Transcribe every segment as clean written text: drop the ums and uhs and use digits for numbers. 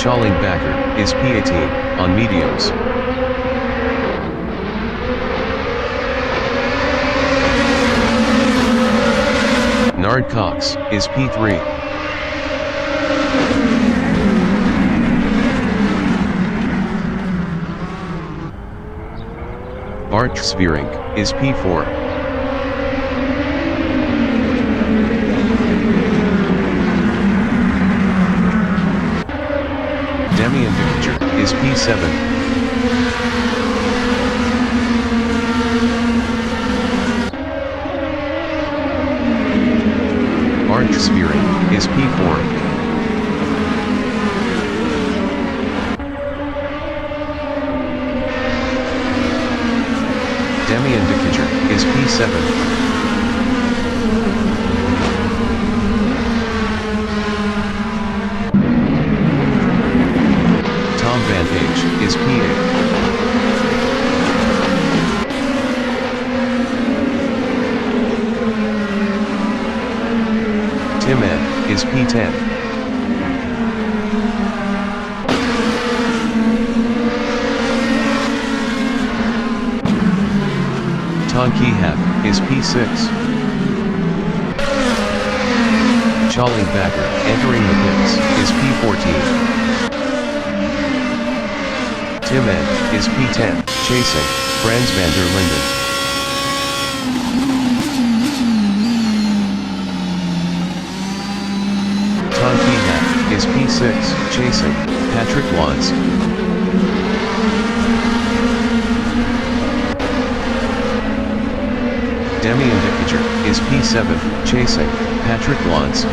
Backer is P18 on mediums. Nard Cox is P3. Bart Svierink is P4. Demian Dickinger is P7. Bart Svierink is P4. Demian Dickinger is P7. Tom Van H is P8. Tim N is P10. Ton Kihap is P6. Charlie Backer entering the pits is P14. Tim N is P10, chasing Frans van der Linden. Ton Kihap is P6, chasing Patrick Wantz. Demian Dickinger is P7, chasing Patrick Wantz.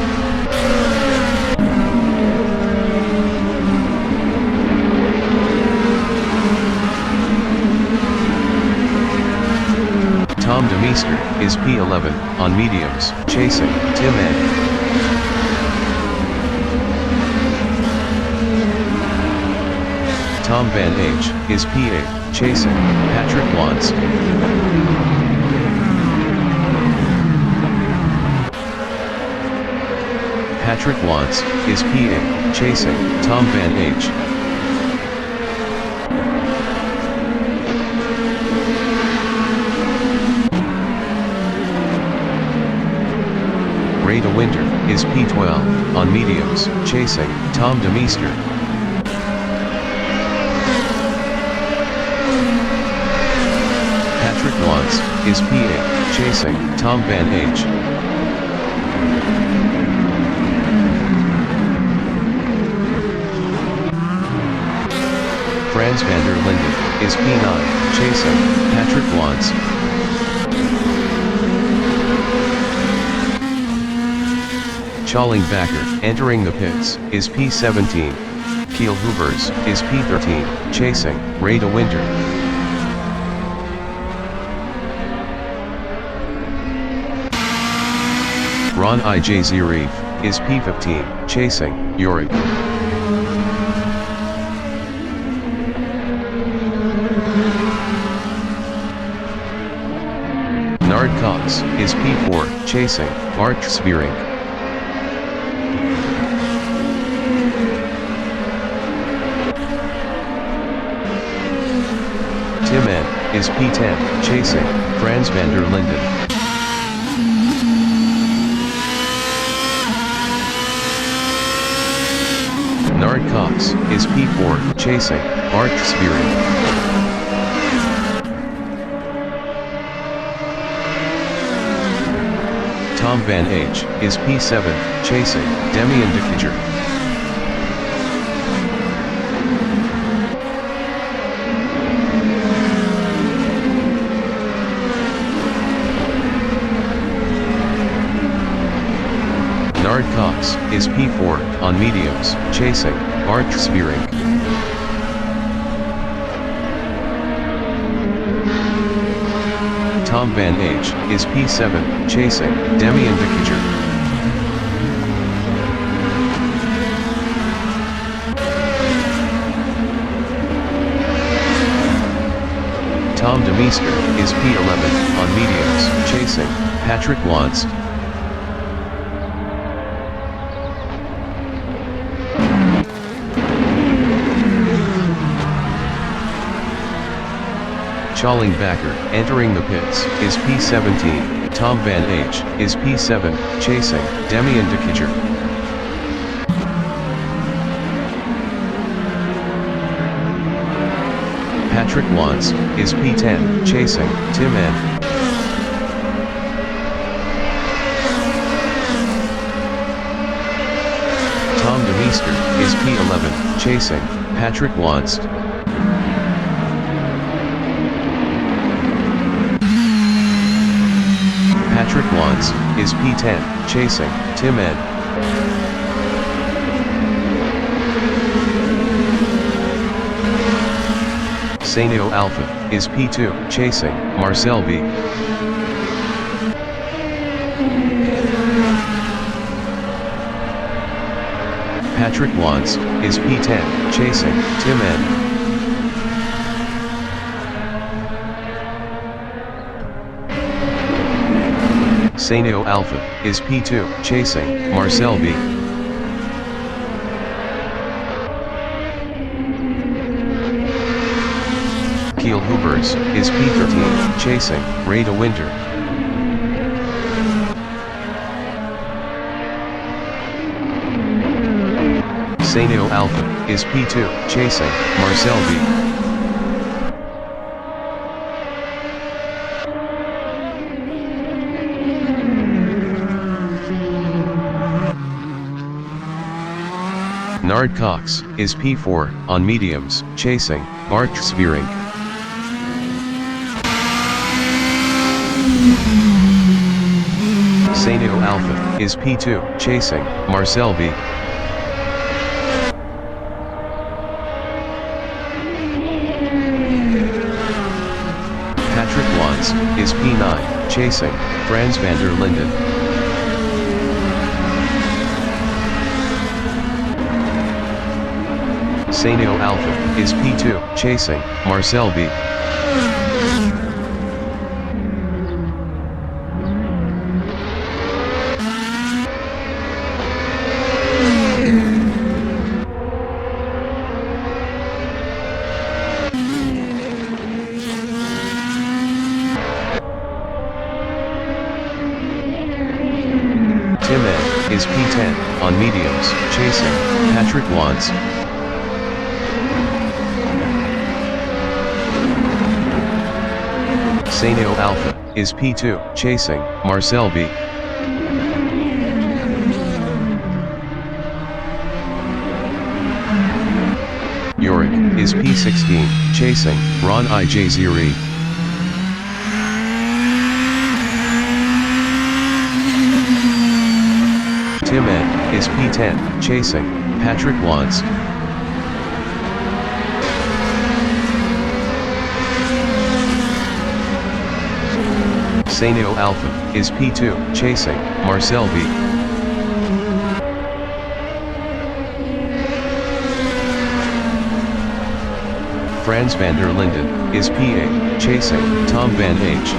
Tom DeMeester is P11 on mediums, chasing Tim N. Tom Van H is P8, chasing Patrick Wantz. Patrick Wantz is P8, chasing Tom Van H. Ray de Winter is P12 on mediums, chasing Tom DeMeester. Patrick Wantz is P8, chasing Tom Van H. Frans van der Linden is P9, chasing Patrick Wantz. Charlie Backer entering the pits is P17. Kiel Hoovers is P13, chasing Ray de Winter. Ron IJ Zierif is P15, chasing Yorick. Nard Cox is P4, chasing Bart Svierink. Tim N is P10, chasing Frans van der Linden. Nard Cox is P4, chasing Bart Svierink. Tom Van H is P7, chasing Demian Dickinger. Nard Cox is P4 on mediums, chasing Bart Svierink. Tom Van H is P7, chasing Demian Dickinger. Tom DeMeester is P11 on mediums, chasing Patrick Wantz. Schallenbacher, entering the pits, is P17, Tom Van H, is P7, chasing, Demian de Kicher. Patrick Wantz, is P10, chasing, Tim N. Tom de Meester, is P11, chasing, Patrick Wantz. Patrick Wantz, is P10, chasing, Tim N. Saneo Alpha, is P2, chasing, Marcel V. Patrick Wantz, is P10, chasing, Tim N. Saneo Alpha, is P2, chasing, Marcel V. Kiel Hubers, is P13, chasing, Ray de Winter. Saneo Alpha, is P2, chasing, Marcel V. Nard Cox, is P4, on mediums, chasing, Bart Svering. Saneo Alpha, is P2, chasing, Marcel V. Patrick Wantz, is P9, chasing, Frans van der Linden. Saneo Alpha, is P2, chasing, Marcel V. Tim N, is P10, on mediums, chasing, Patrick Wantz. Saneo Alpha, is P2, chasing, Marcel V. Yorick, is P16, chasing, Ron IJ Ziri. Tim N, is P10, chasing, Patrick Wantz. Saneo Alpha, is P2, chasing, Marcel V. Frans van der Linden, is P8, chasing, Tom Van H.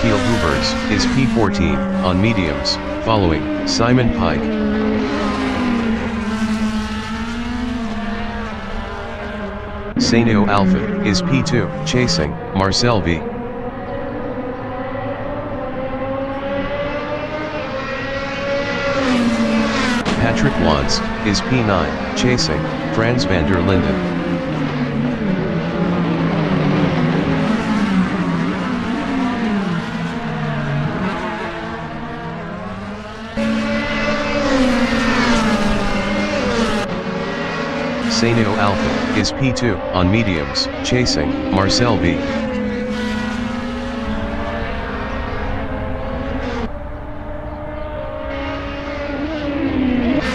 Kiel Hubers, is P14, on mediums, following, Simon Pike. Saneo Alpha, is P2, chasing, Marcel V. Patrick Wantz, is P9, chasing, Frans van der Linden. Saneo Alpha, is P2, on mediums, chasing, Marcel V.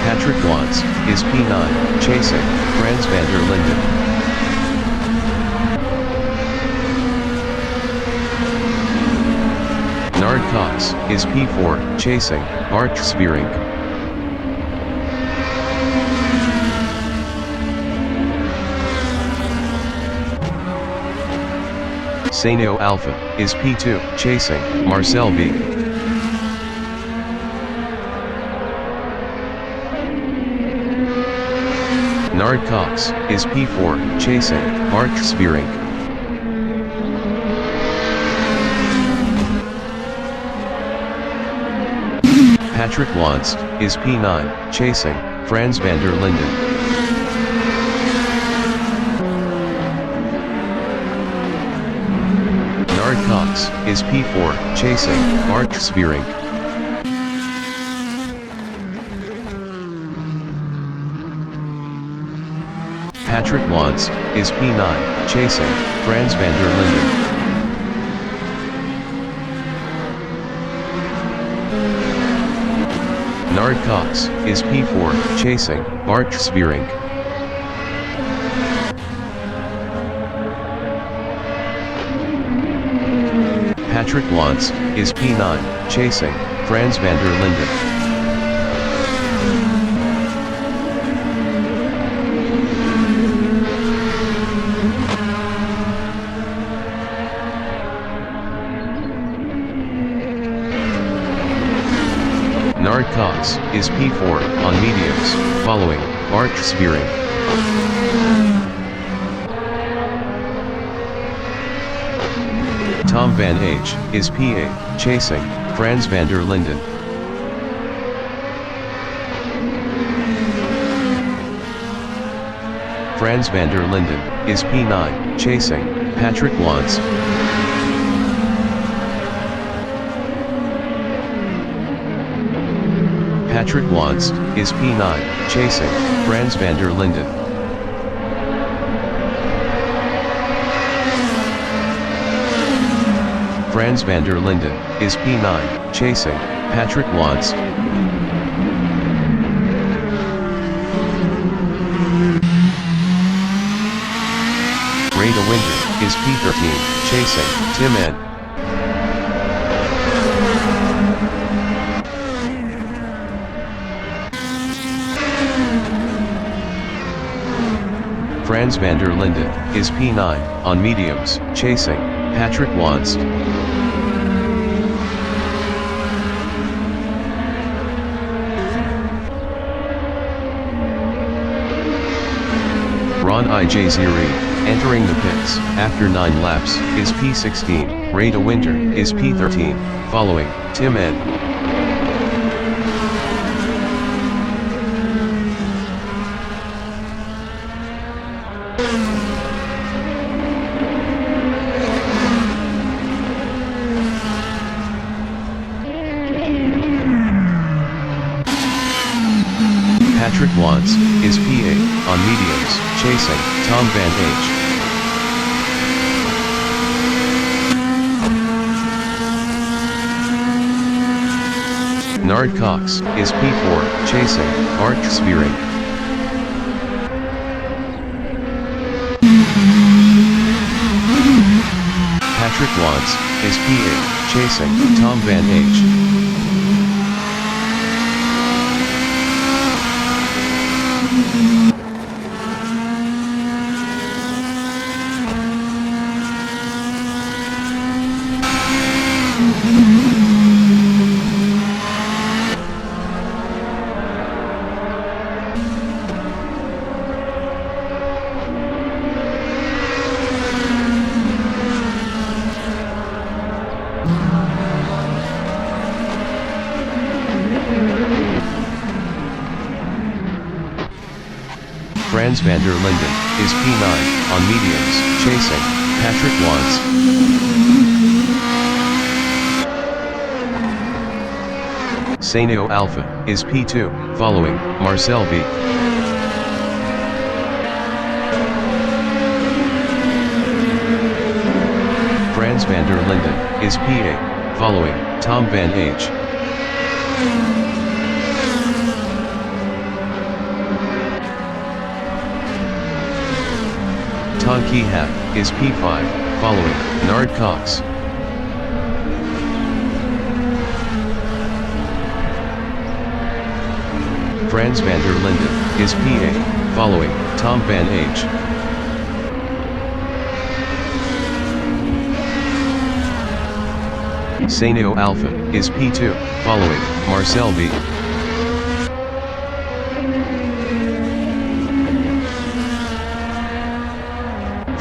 Patrick Wantz, is P9, chasing, Frans van der Linden. Nard Cox, is P4, chasing, Bart Svering. Saneo Alpha, is P2, chasing, Marcel V. Nard Cox is P4, chasing, Mark Svierink. Patrick Wantz is P9, chasing, Frans van der Linden. Nard Cox is P4, chasing, Mark Svierink. Patrick Wantz is P9, chasing, Frans van der Linden. Nard Cox is P4, chasing, Mark Svierink. Patrick Wantz is P9, chasing, Frans van der Linden. Nard Cox is P4 on mediums, following Mark Svierink. Tom van H is P8, chasing, Frans van der Linden. Frans van der Linden is P9, chasing, Patrick Wantz. Patrick Wantz is P9, chasing, Frans van der Linden. Frans van der Linden is P9, chasing, Patrick Wantz. Rada Winter is P13, chasing, Tim N. Frans van der Linden is P9 on mediums, chasing, Patrick Wantz. Ron Ij0, entering the pits after 9 laps, is P16, Rada Winter is P13, following Tim N. Patrick Wantz is P8 on mediums, chasing, Tom van H. Nard Cox is P4, chasing, Mark Svierink. Patrick Wantz is P8, chasing, Tom van H. Frans van der Linden is P9 on mediums, chasing, Patrick Wantz. Saneo Alpha is P2, following Marcel V. Frans van der Linden is P8, following Tom van H. Tonki Hap is P5, following Nard Cox. Frans van der Linden is P8, following Tom van H. Saneo Alpha is P2, following Marcel V.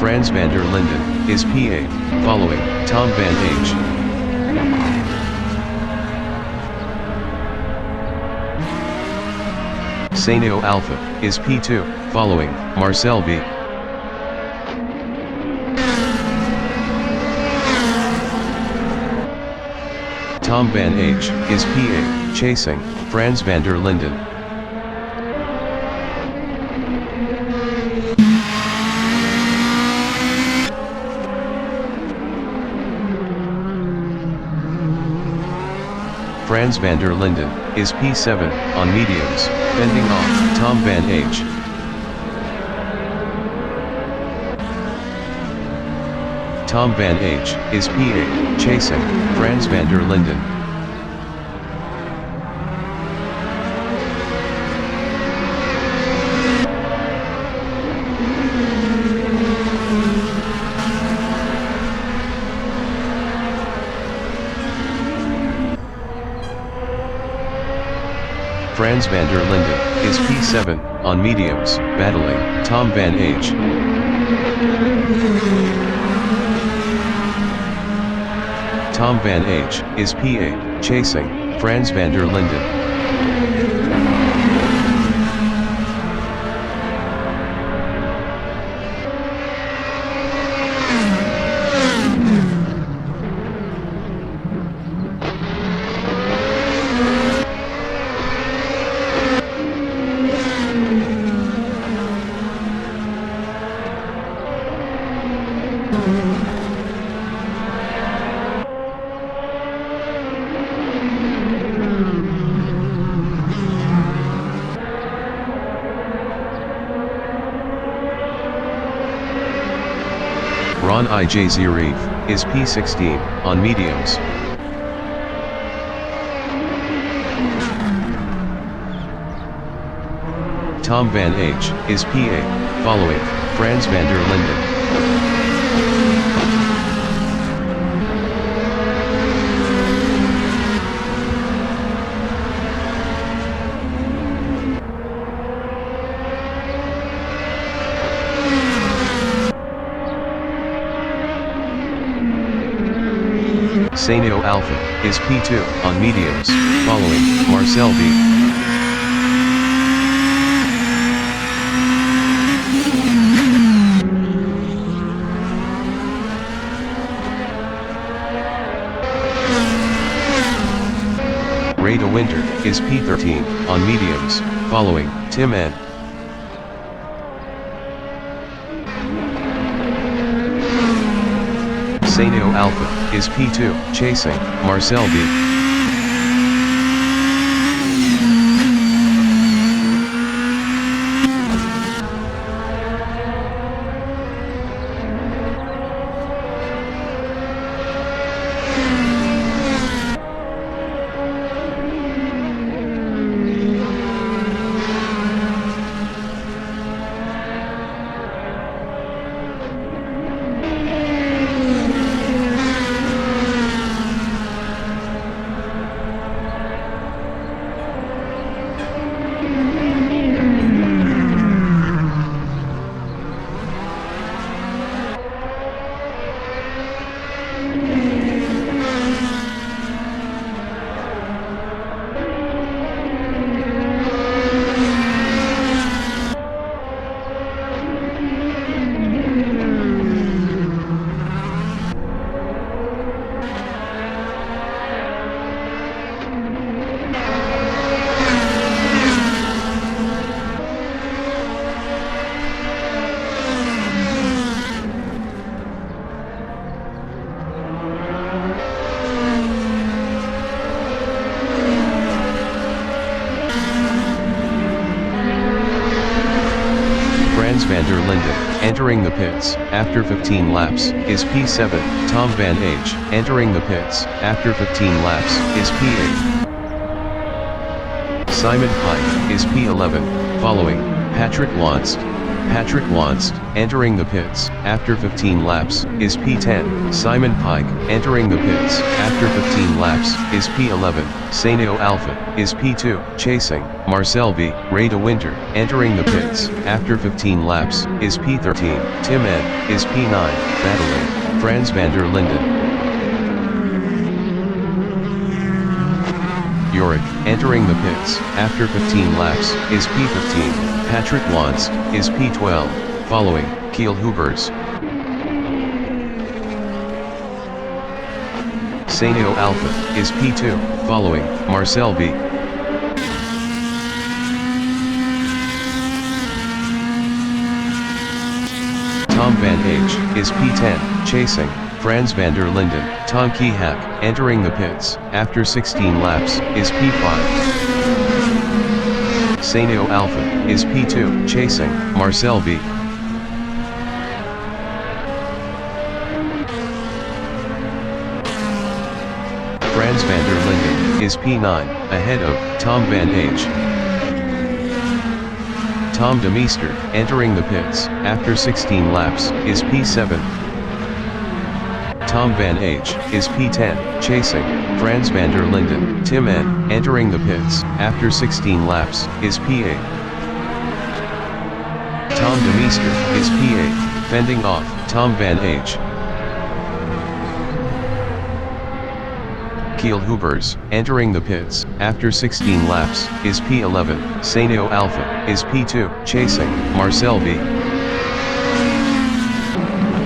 Frans van der Linden, is P8, following, Tom van H. Saneo Alpha, is P2, following, Marcel V. Tom van H, is P8, chasing, Frans van der Linden. Frans van der Linden, is P7, on mediums, fending off, Tom van H. Tom van H, is P8, chasing, Frans van der Linden. Frans van der Linden, is P7, on mediums, battling, Tom van H. Tom van H, is P8, chasing, Frans van der Linden. Ron IJ Zerif, is P16, on mediums. Tom van H, is P8, following, Frans van der Linden. Saneo Alpha, is P2, on mediums, following, Marcel V. Rada Winter, is P13, on mediums, following, Tim N. Saneo Alpha, is P2, chasing, Marcel V. Van der Linden, entering the pits, after 15 laps, is P7, Tom van H, entering the pits, after 15 laps, is P8. Simon Pike, is P11, following, Patrick Lantz. Patrick Wanst, entering the pits, after 15 laps, is P10. Simon Pike, entering the pits, after 15 laps, is P11. Saneo Alpha, is P2. Chasing, Marcel V. Ray de Winter, entering the pits, after 15 laps, is P13. Tim N. is P9. Battling, Franz van der Linden. Yorick, entering the pits, after 15 laps, is P15. Patrick Wanst, is P12, following, Kiel Hubers. Saneo Alpha, is P2, following, Marcel V. Tom van H, is P10, chasing, Franz van der Linden. Tom Kihak, entering the pits, after 16 laps, is P5. Saneo Alpha, is P2, chasing, Marcel V. Franz van der Linden, is P9, ahead of, Tom van H. Tom de Meester, entering the pits, after 16 laps, is P7. Tom van H, is P10, chasing, Franz van der Linden. Tim N, entering the pits, after 16 laps, is P8. Tom de Meester, is P8, fending off, Tom van H. Kiel Hubers, entering the pits, after 16 laps, is P11. Saneo Alpha, is P2, chasing, Marcel V.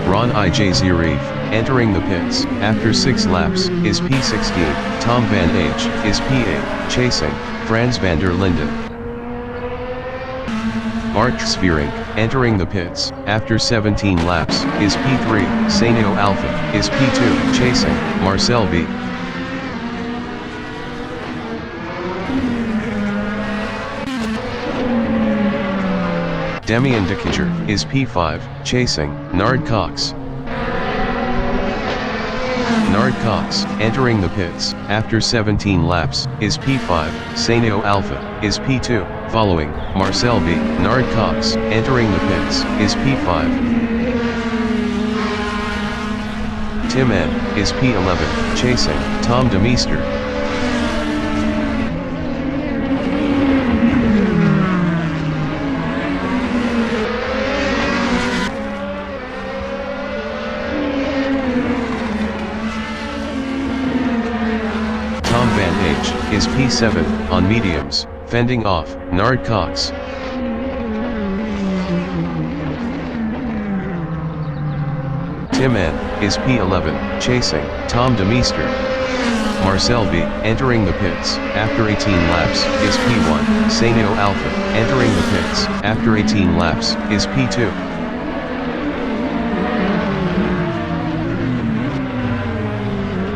Ron IJ Zierif, entering the pits, after 6 laps, is P16. Tom van H, is P8, chasing, Franz van der Linden. Mark Svierink, entering the pits, after 17 laps, is P3. Saneo Alpha, is P2, chasing, Marcel V. Demian de Kitcher, is P5, chasing, Nard Cox. Nard Cox, entering the pits, after 17 laps, is P5. Saneo Alpha, is P2, following, Marcel V. Nard Cox, entering the pits, is P5. Tim N, is P11, chasing, Tom de Meester. Is P7, on mediums, fending off, Nard Cox. Tim N, is P11, chasing, Tom de Meester. Marcel V, entering the pits, after 18 laps, is P1. Saneo Alpha, entering the pits, after 18 laps, is P2.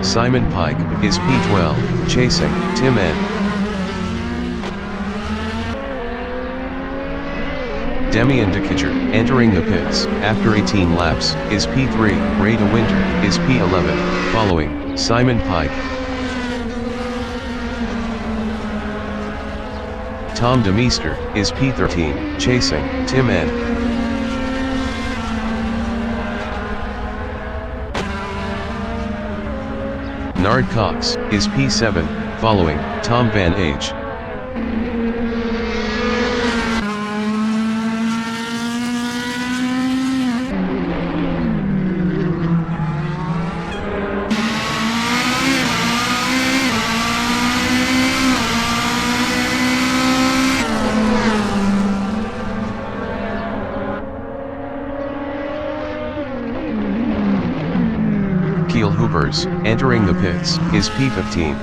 Simon Pike, is P12, chasing, Tim N. Demian de Kitcher, entering the pits, after 18 laps, is P3. Ray de Winter, is P11, following, Simon Pike. Tom de Meester, is P13, chasing, Tim N. Nard Cox, is P7, following, Tom van H. Kiel Hubers, entering the pits, is P15.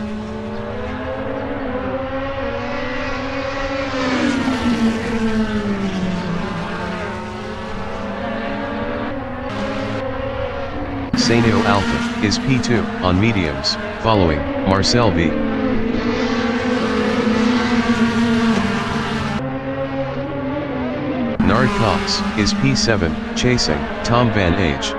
Saneo Alpha, is P2, on mediums, following, Marcel V. Nard Cox, is P7, chasing, Tom van H.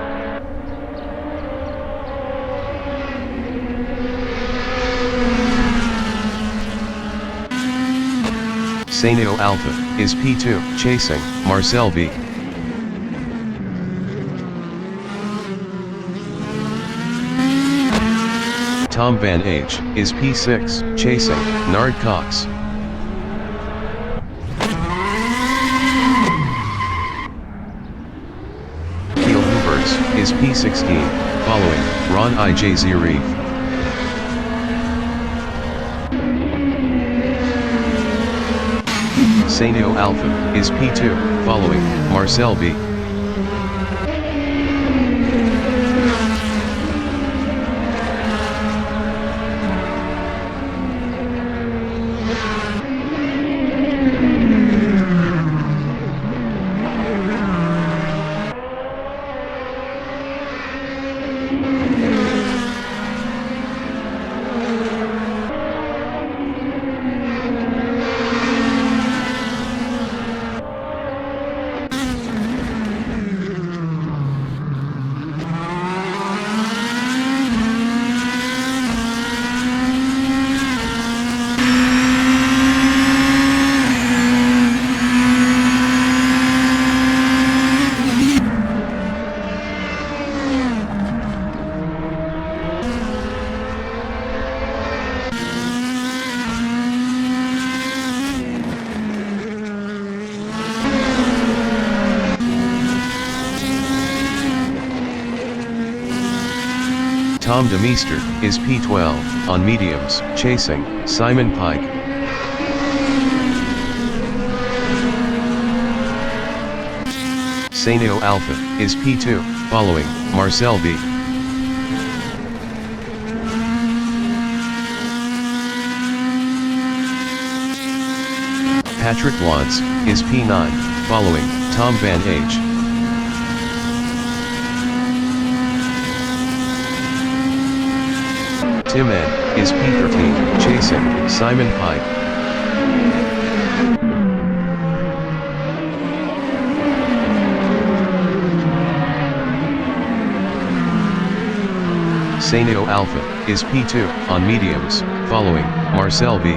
Saneo Alpha, is P2, chasing, Marcel V. Tom Van H is P6, chasing Nard Cox. Keel Hoovers is P16, following Ron IJ Zerif. Saneo Alpha is P2, following Marcel B. Tom DeMeester is P12, on mediums, chasing Simon Pike. Saneo Alpha is P2, following Marcel B. Patrick Lantz is P9, following Tom Van H. Tim N is P13, chasing Simon Pike. Saneo Alpha is P2, on mediums, following Marcel B.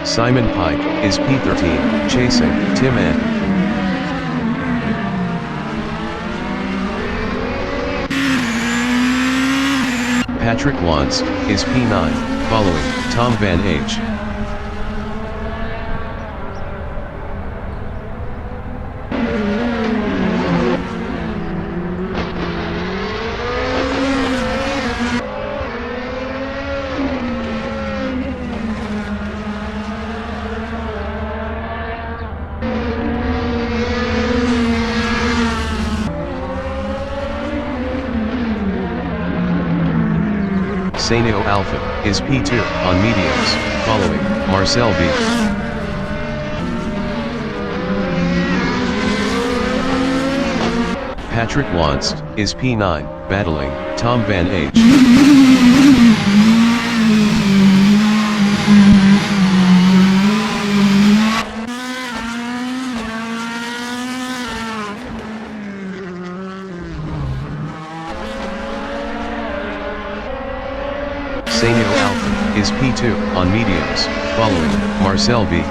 Simon Pike is P13, chasing Tim N. Patrick Lantz is P9, following Tom Van H. Saneo Alpha is P2, on mediums, following Marcel B. Patrick Lantz is P9, battling Tom Van H. Saneo Alpha is P2, on mediums, following Marcel B.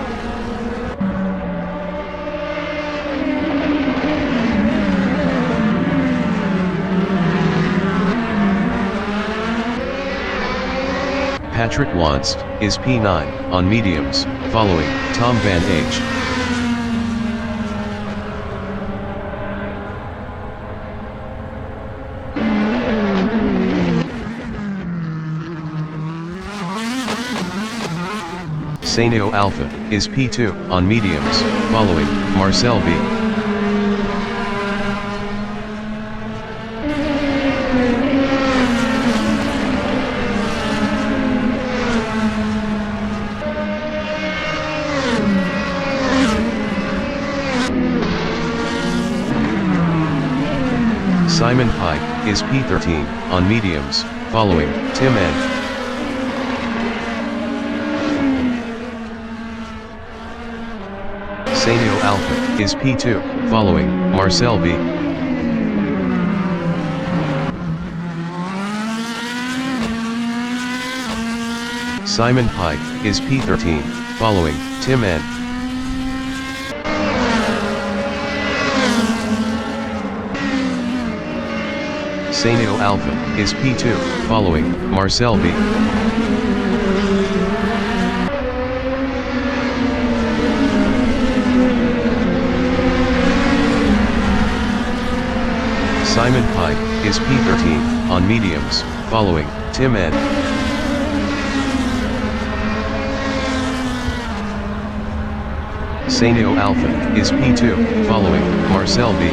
Patrick Lantz is P9, on mediums, following Tom Van H. Saneo Alpha is P2, on mediums, following Marcel B. Simon Pike is P13, on mediums, following Tim N. Saneo Alpha is P2, following Marcel B. Simon Pike is P13, following Tim N. Saneo Alpha is P2, following Marcel B. Simon Pike is P13 on mediums, following Tim N. Saneo Alpha is P2, following Marcel B.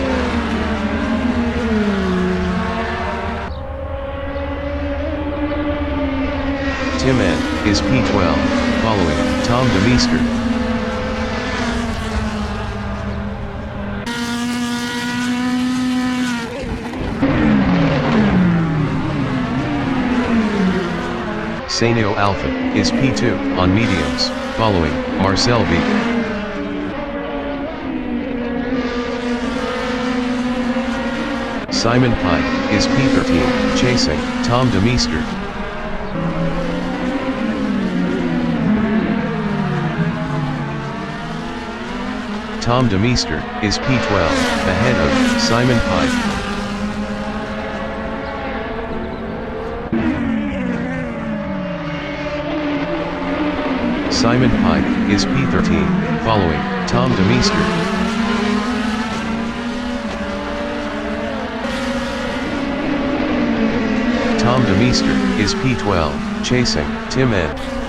Tim N is P12, following Tom DeMeester. Saneo Alpha is P2 on mediums, following Marcel B. Simon Pike is P13, chasing Tom DeMeester. Tom DeMeester is P12, ahead of Simon Pike. Simon Pike is P13, following Tom DeMeester. Tom DeMeester is P12, chasing Tim N.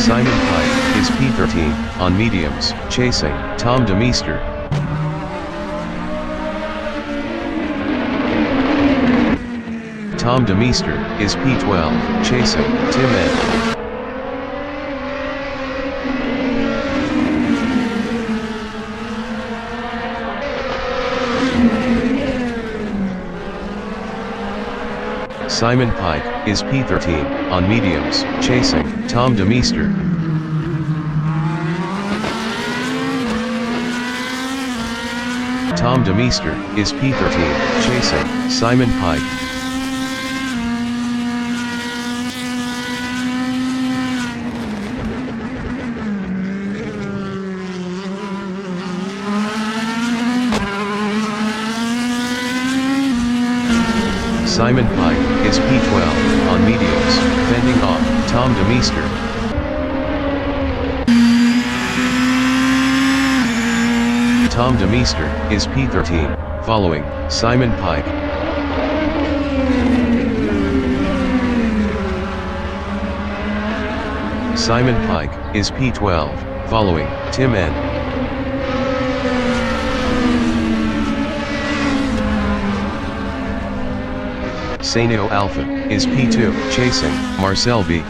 Simon Pike is P13 on mediums, chasing Tom DeMeester. Tom DeMeester is P12, chasing Tim N. Simon Pike is P13 on mediums, chasing Tom DeMeester. Tom DeMeester is P13, chasing Simon Pike. Simon Pike is P12 on mediums, fending off Tom DeMeester. Tom DeMeester is P13, following Simon Pike. Simon Pike is P12, following Tim N. Saneo Alpha is P2, chasing Marcel B.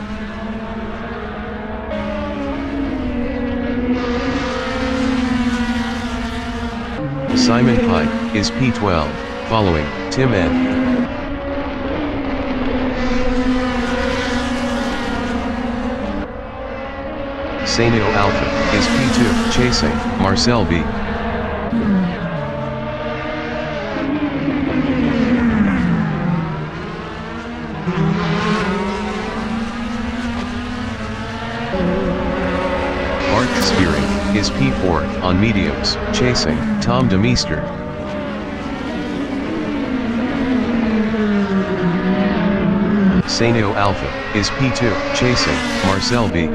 Simon Pike is P12, following Tim N. Saneo Alpha is P2, chasing Marcel B. Is P4 on mediums, chasing Tom DeMeester. Saneo Alpha is P2, chasing Marcel B.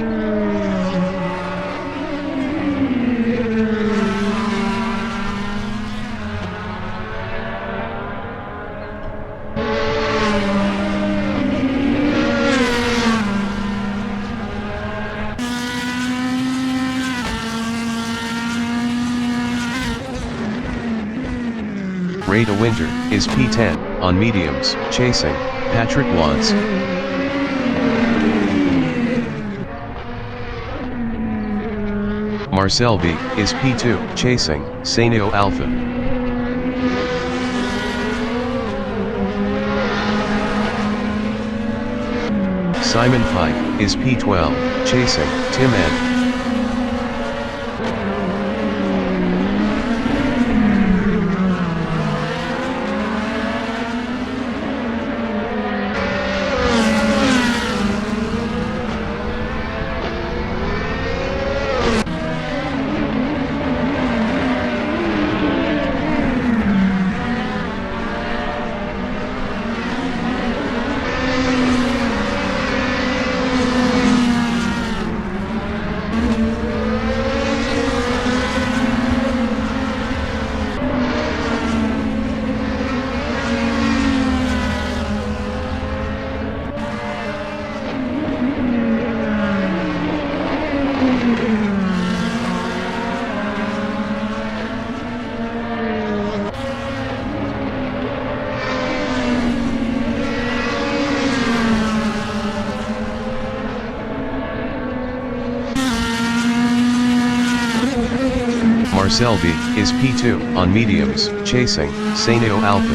Rada Winter is P10 on mediums, chasing Patrick Watts. Marcel B is P2, chasing Saneo Alpha. Simon Pike is P12, chasing Tim N. Marcel B, is P2, on mediums, chasing, Saneo Alpha.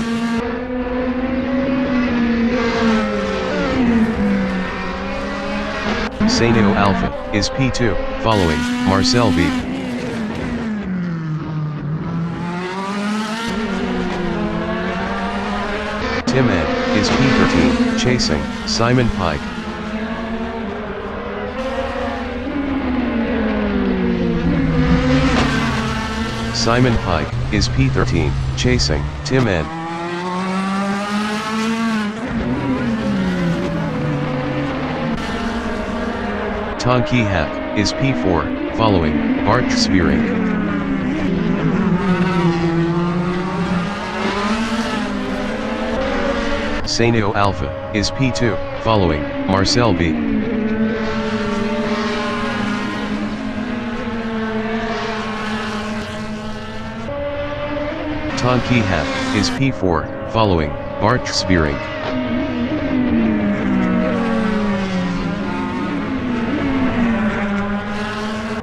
Saneo Alpha, is P2, following, Marcel B. Tim N, is P13, chasing, Simon Pike. Simon Pike, is P13, chasing, Tim N. Tonki Hak, is P4, following, Bart Svering. Saneo Alpha, is P2, following, Marcel B. Tonki Hak, is P4, following, Bart Svering.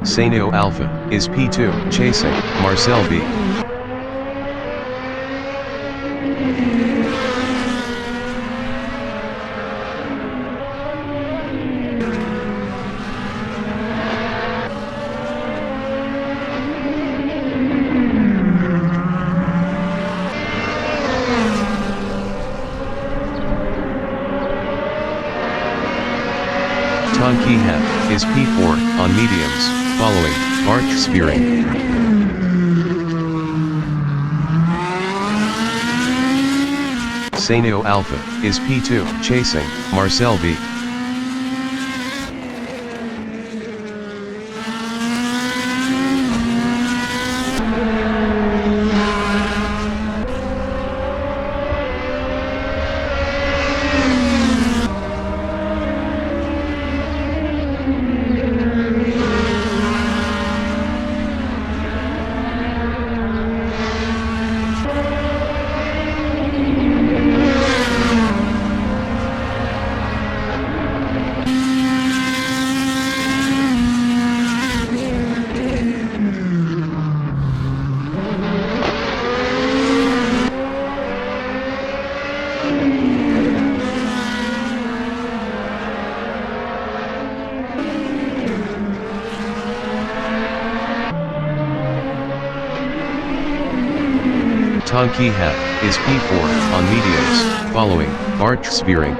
Saneo Alpha, is P2, chasing, Marcel B. Tonki Hak, is P4, on mediums, following, Bart Svering. Saneo Alpha, is P2, chasing, Marcel B. Tonki Hak, is P4, on mediums, following, Bart Svering.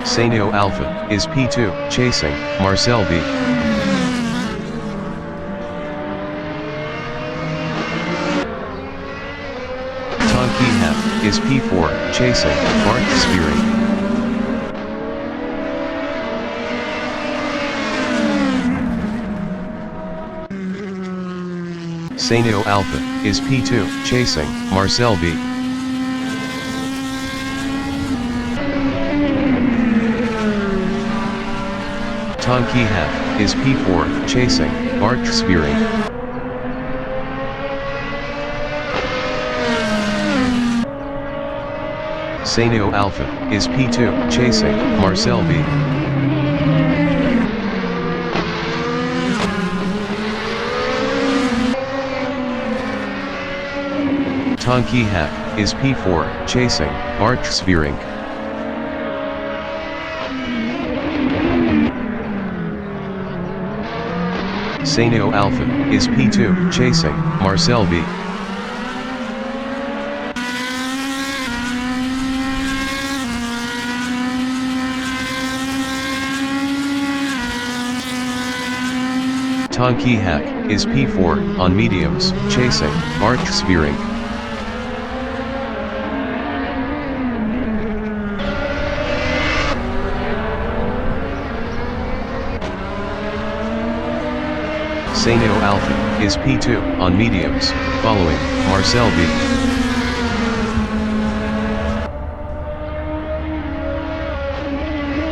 Saneo Alpha, is P2, chasing, Marcel B. Tonki Hak, is P4, chasing, Bart Svering. Saneo Alpha, is P2, chasing, Marcel B. Tonki Hak, is P4, chasing, Bart Svering. Saneo Alpha, is P2, chasing, Marcel B. Tonki Hak, is P4, chasing, Bart Svering. Saneo Alpha, is P2, chasing, Marcel B. Tonki Hak, is P4, on mediums, chasing, Bart Svering. Saneo Alpha, is P2, on mediums, following, Marcel B.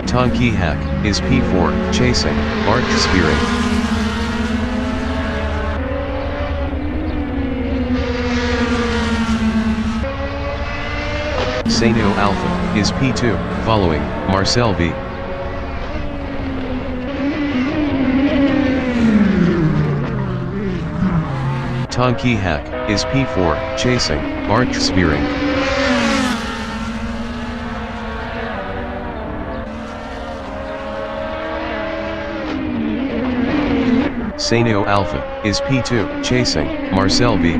Tonki Hak, is P4, chasing, Bart Svering. Saneo Alpha, is P2, following, Marcel B. Tonki Hack, is P4, chasing, Bart Svering. Saneo Alpha, is P2, chasing, Marcel V.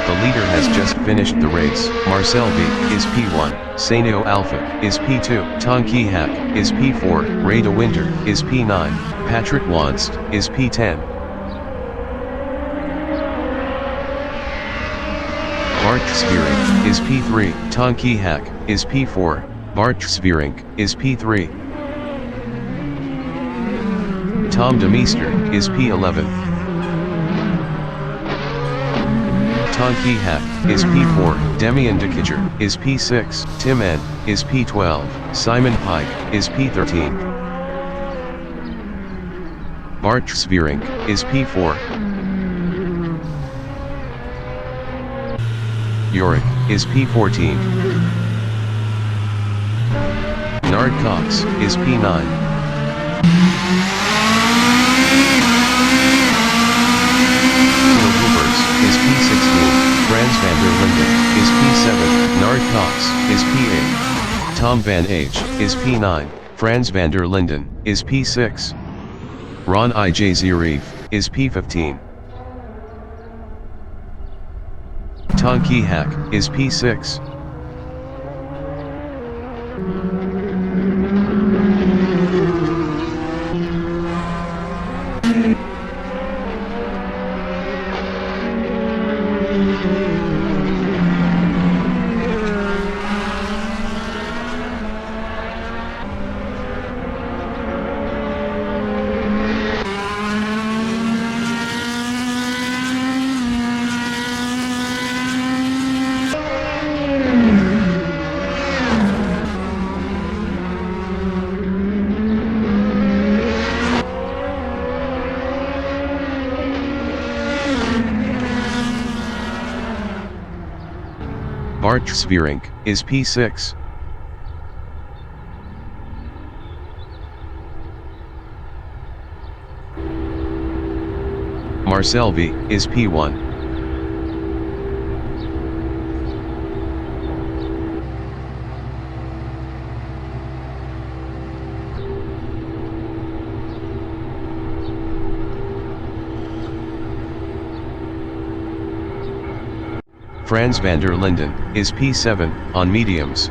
The leader has just finished the race. Marcel V is P1, Saneo Alpha is P2, Tonki Hack is P4, Ray de Winter is P9, Patrick Wanst is P10. Bart Svering is P3, Tonki Hack is P4, Bart Svering is P3. Tom de Meester is P11. Tonki Hack is P4, Demian de Kitcher is P6, Tim N is P12, Simon Pike is P13. Bart Svering is P4. Yorick is P14. Nard Cox is P9. Is P16, Frans van der Linden is P7, Nard Cox is P8. Tom van H is P9, Frans van der Linden is P6. Ron IJ Zierif is P15. Tonki Hack is P6. Bart Svering is P6. Marcel V is P1. Frans van der Linden is P7 on mediums.